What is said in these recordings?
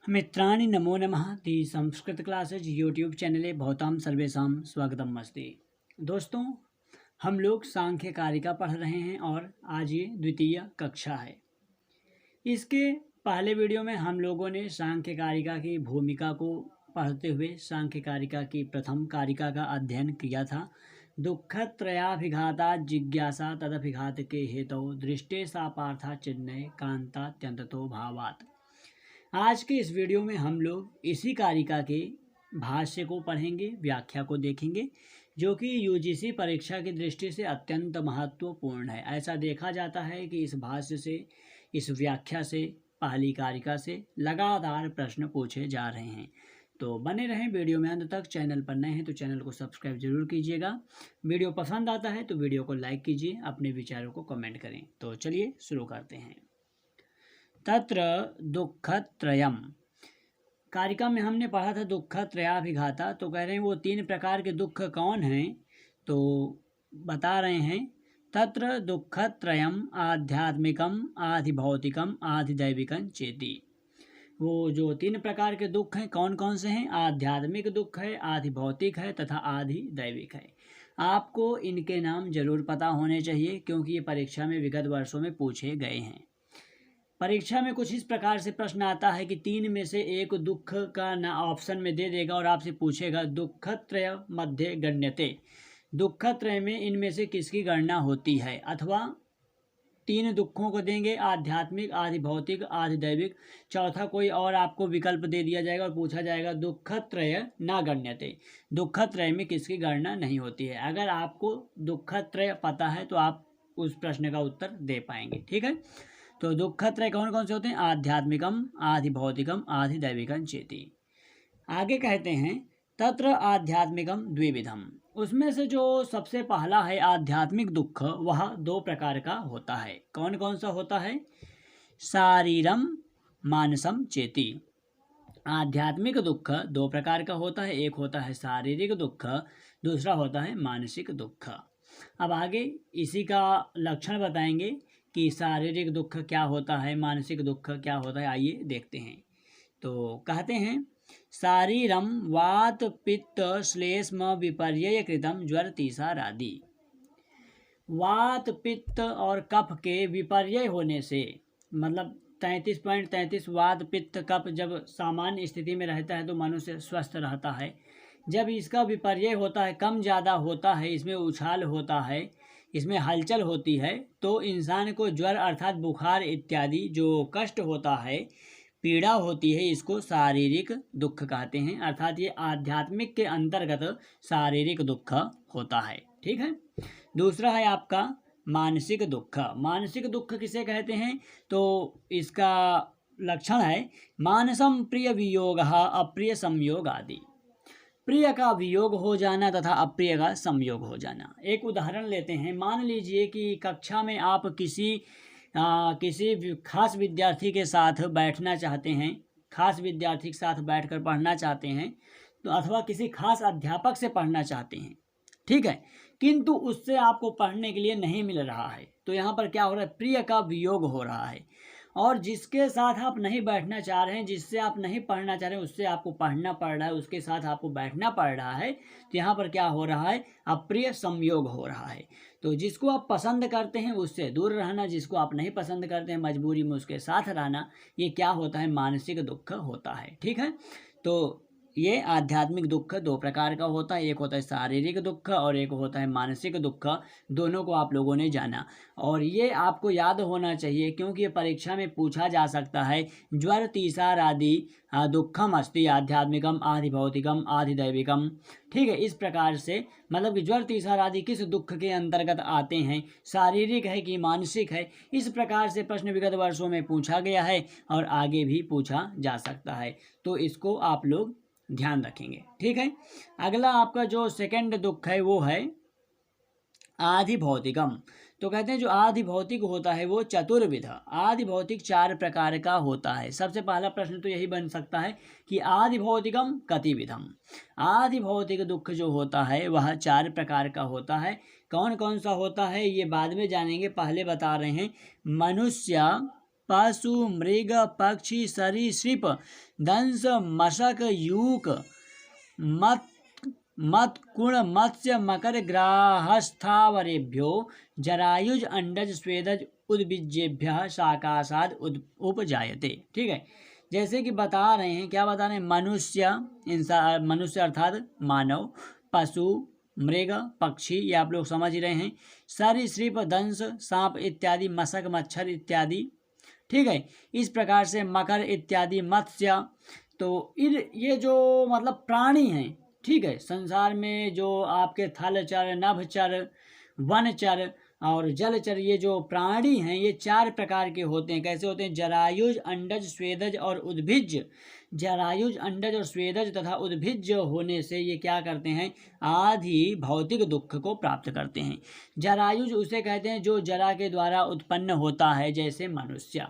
मित्राणि नमो नमः दी Sanskrit classes YouTube चैनले भवतां सर्वेषां स्वागतम् अस्ति। दोस्तों, हम लोग सांख्य कारिका पढ़ रहे हैं और आज ये द्वितीय कक्षा है। इसके पहले वीडियो में हम लोगों ने सांख्य कारिका की भूमिका को पढ़ते हुए सांख्य कारिका की प्रथम कारिका का अध्ययन किया था। दुःखत्रयाभिघाता जिज्ञासा तदभिघात के हेतौ दृष्टे सा पार्था चिन्ह कांतात्यंततो भावात्। आज के इस वीडियो में हम लोग इसी कारिका के भाष्य को पढ़ेंगे, व्याख्या को देखेंगे, जो कि यूजीसी परीक्षा की दृष्टि से अत्यंत महत्वपूर्ण है। ऐसा देखा जाता है कि इस भाष्य से, इस व्याख्या से, पहली कारिका से लगातार प्रश्न पूछे जा रहे हैं। तो बने रहें वीडियो में अंत तक। चैनल पर नए हैं तो चैनल को सब्सक्राइब जरूर कीजिएगा। वीडियो पसंद आता है तो वीडियो को लाइक कीजिए, अपने विचारों को कमेंट करें। तो चलिए शुरू करते हैं। तत्र दुःखत्रयम्, कारिका में हमने पढ़ा था दुःखत्रयाभिघाता। तो कह रहे हैं वो तीन प्रकार के दुख कौन हैं, तो बता रहे हैं तत्र दुःखत्रयम् आध्यात्मिकम आधिभौतिकम आधिदैविकं चेति। वो जो तीन प्रकार के दुख हैं कौन कौन से हैं? आध्यात्मिक दुख है, आधिभौतिक है तथा आधिदैविक है। आपको इनके नाम जरूर पता होने चाहिए क्योंकि ये परीक्षा में विगत वर्षों में पूछे गए हैं। परीक्षा में कुछ इस प्रकार से प्रश्न आता है कि तीन में से एक दुख का ना ऑप्शन में दे देगा और आपसे पूछेगा दुःखत्रय मध्ये गण्यते, दुःखत्रय में इनमें से किसकी गणना होती है। अथवा तीन दुखों को देंगे, आध्यात्मिक, आधिभौतिक, आधिदैविक। चौथा कोई और आपको विकल्प दे दिया जाएगा और पूछा जाएगा दुःखत्रय न गण्यते, दुःखत्रय में किसकी गणना नहीं होती है। अगर आपको दुःखत्रय पता है तो आप उस प्रश्न का उत्तर दे पाएंगे। ठीक है, तो दुःखत्रय कौन कौन से होते हैं? आध्यात्मिकम आधिभौतिकम आधिदैविकं चेति। आगे कहते हैं तत्र आध्यात्मिकम द्विविधम, उसमें से जो सबसे पहला है आध्यात्मिक दुख, वह दो प्रकार का होता है। कौन कौन सा होता है? शारीरम मानसम चेति। आध्यात्मिक दुख दो प्रकार का होता है, एक होता है शारीरिक दुख, दूसरा होता है मानसिक दुख। अब आगे इसी का लक्षण बताएंगे कि शारीरिक दुख क्या होता है, मानसिक दुख क्या होता है। आइए देखते हैं। तो कहते हैं शारीरम वात पित्त श्लेष्म विपर्यय कृतम ज्वर तीसारादि। वात पित्त और कफ के विपर्यय होने से, मतलब 33.33 वात पित्त कफ जब सामान्य स्थिति में रहता है तो मनुष्य स्वस्थ रहता है। जब इसका विपर्यय होता है, कम ज़्यादा होता है, इसमें उछाल होता है, इसमें हलचल होती है, तो इंसान को ज्वर अर्थात बुखार इत्यादि जो कष्ट होता है, पीड़ा होती है, इसको शारीरिक दुख कहते हैं। अर्थात ये आध्यात्मिक के अंतर्गत शारीरिक दुख होता है। ठीक है, दूसरा है आपका मानसिक दुख। मानसिक दुख किसे कहते हैं? तो इसका लक्षण है मानसम प्रिय वियोग अप्रिय संयोग आदि। प्रिय का वियोग हो जाना तथा अप्रिय का संयोग हो जाना। एक उदाहरण लेते हैं। मान लीजिए कि कक्षा में आप किसी खास विद्यार्थी के साथ बैठना चाहते हैं, खास विद्यार्थी के साथ बैठकर पढ़ना चाहते हैं, तो अथवा किसी खास अध्यापक से पढ़ना चाहते हैं। ठीक है, किंतु उससे आपको पढ़ने के लिए नहीं मिल रहा है, तो यहाँ पर क्या हो रहा है? प्रिय का वियोग हो रहा है। और जिसके साथ आप नहीं बैठना चाह रहे हैं, जिससे आप नहीं पढ़ना चाह रहे हैं, उससे आपको पढ़ना पड़ रहा है, उसके साथ आपको बैठना पड़ रहा है, तो यहाँ पर क्या हो रहा है? अप्रिय संयोग हो रहा है। तो जिसको आप पसंद करते हैं उससे दूर रहना, जिसको आप नहीं पसंद करते हैं मजबूरी में उसके साथ रहना, ये क्या होता है? मानसिक दुख होता है। ठीक है, तो ये आध्यात्मिक दुख दो प्रकार का होता है, एक होता है शारीरिक दुख और एक होता है मानसिक दुख। दोनों को आप लोगों ने जाना और ये आपको याद होना चाहिए क्योंकि ये परीक्षा में पूछा जा सकता है। ज्वर तीसारादि दुखम अस्ति आध्यात्मिकम आधिभौतिकम आधिदैविकम। ठीक है, इस प्रकार से मतलब कि ज्वर तीसारादि किस दुख के अंतर्गत आते हैं, शारीरिक है कि मानसिक है, इस प्रकार से प्रश्न विगत वर्षों में पूछा गया है और आगे भी पूछा जा सकता है। तो इसको आप लोग ध्यान रखेंगे। ठीक है, अगला आपका जो सेकंड दुख है वो है आधिभौतिकम। तो कहते हैं जो आधिभौतिक होता है वो चतुर्विध। आधिभौतिक चार प्रकार का होता है। सबसे पहला प्रश्न तो यही बन सकता है कि आधिभौतिकम कतिविधम। आधिभौतिक दुख जो होता है वह चार प्रकार का होता है। कौन कौन सा होता है ये बाद में जानेंगे, पहले बता रहे हैं। मनुष्य पशु मृग पक्षी सरीसृप दंश मशक यूक मत मत्कुण मत्स्य मकर ग्राहस्थावरेभ्यो जरायुज अंडज स्वेदज उद्भिज्जेभ्यः शाकासाद उपजायते। ठीक है, जैसे कि बता रहे हैं, क्या बता रहे हैं, मनुष्य, इंसान, मनुष्य अर्थात मानव, पशु मृग पक्षी, ये आप लोग समझ ही रहे हैं, सरीसृप दंश सांप इत्यादि, मशक मच्छर इत्यादि। ठीक है, इस प्रकार से मकर इत्यादि, मत्स्य, तो ये जो मतलब प्राणी हैं, ठीक है, संसार में जो आपके थलचर नभचर वनचर और जलचर, ये जो प्राणी हैं ये 4 प्रकार के होते हैं। कैसे होते हैं? जरायुज अंडज स्वेदज और उद्भिज्ज। जरायुज अंडज और स्वेदज तथा उद्भिज्ज होने से ये क्या करते हैं? आदि भौतिक दुख को प्राप्त करते हैं। जरायुज उसे कहते हैं जो जरा के द्वारा उत्पन्न होता है, जैसे मनुष्य,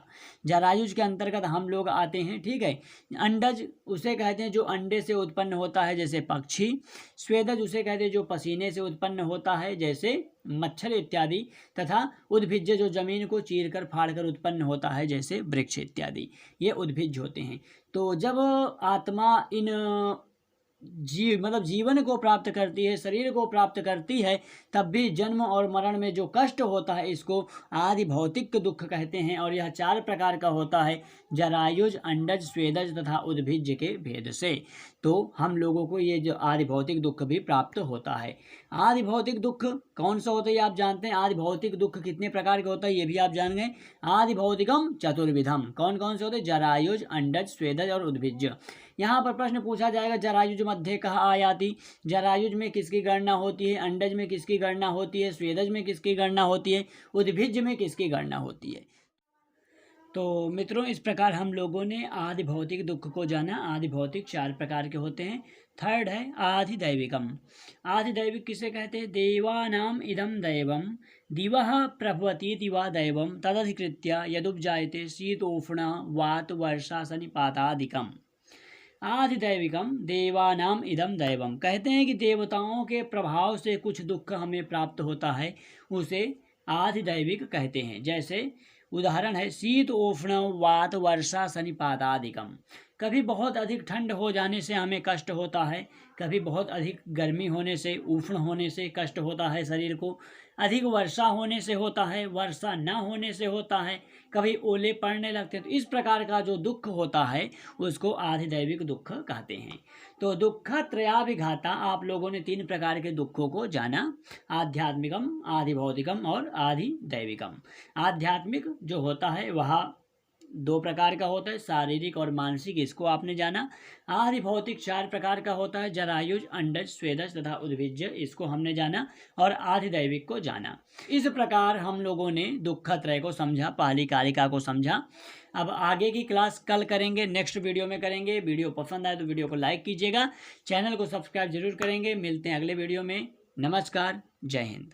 जरायुज के अंतर्गत हम लोग आते हैं। ठीक है, अंडज उसे कहते हैं जो अंडे से उत्पन्न होता है, जैसे पक्षी। स्वेदज उसे कहते हैं जो पसीने से उत्पन्न होता है, जैसे मच्छर इत्यादि। तथा उद्भिज्ज जो जमीन को चीरकर फाड़कर उत्पन्न होता है, जैसे वृक्ष इत्यादि, ये उद्भिज्ज होते हैं। तो जब आत्मा इन जीवन को प्राप्त करती है, शरीर को प्राप्त करती है, तब भी जन्म और मरण में जो कष्ट होता है इसको आदि भौतिक दुख कहते हैं। और यह 4 प्रकार का होता है, जरायुज अंडज स्वेदज तथा उद्भिज्ज के भेद से। तो हम लोगों को ये जो आदि भौतिक दुख भी प्राप्त होता है। आदि भौतिक दुख कौन सा होता है ये आप जानते हैं? आदि भौतिक दुख कितने प्रकार के होता है ये भी आप जान गए। आदि भौतिकम चतुर्विधम। कौन कौन से होते हैं? जरायुज अंडज स्वेदज और उद्भिज्ज। यहाँ पर प्रश्न पूछा जाएगा, जरायुज मध्य कहा आयाति? जरायुज में किसकी गणना होती है? अंडज में किसकी गणना होती है? स्वेदज में किसकी गणना होती है? उद्भिज्ज में किसकी गणना होती है? तो मित्रों, इस प्रकार हम लोगों ने आदि भौतिक दुख को जाना। आदि भौतिक 4 प्रकार के होते हैं। थर्ड है आदि दैविकम। आदि दैविक किसे कहते हैं? देवानाम इदम दैवम दिवः प्रभवतीति वा दैवम तदधिकृत्य यदुपजायते शीतोष्ण वात वर्षा सनिपातादिकम। आदि दैविकम देवानाम इदम दैवम, कहते हैं कि देवताओं के प्रभाव से कुछ दुख हमें प्राप्त होता है, उसे आदि दैविक कहते हैं। जैसे उदाहरण है शीत उष्ण वात वर्षा सनिपातादिकम। कभी बहुत अधिक ठंड हो जाने से हमें कष्ट होता है, कभी बहुत अधिक गर्मी होने से, उष्ण होने से कष्ट होता है शरीर को, अधिक वर्षा होने से होता है, वर्षा न होने से होता है, कभी ओले पड़ने लगते हैं। तो इस प्रकार का जो दुख होता है उसको आधिदैविक दुख कहते हैं। तो दुख त्रयाभिघाता, आप लोगों ने 3 प्रकार के दुखों को जाना, आध्यात्मिकम, आधि भौतिकम और आधि दैविकम। आध्यात्मिक जो होता है वह 2 प्रकार का होता है, शारीरिक और मानसिक, इसको आपने जाना। आदि भौतिक 4 प्रकार का होता है, जरायुज अंडज स्वेदज तथा उद्भिज्ज, इसको हमने जाना। और आदि दैविक को जाना। इस प्रकार हम लोगों ने दुख त्रय को समझा, पहली कारिका को समझा। अब आगे की क्लास कल करेंगे, नेक्स्ट वीडियो में करेंगे। वीडियो पसंद आए तो वीडियो को लाइक कीजिएगा, चैनल को सब्सक्राइब जरूर करेंगे। मिलते हैं अगले वीडियो में। नमस्कार, जय हिंद।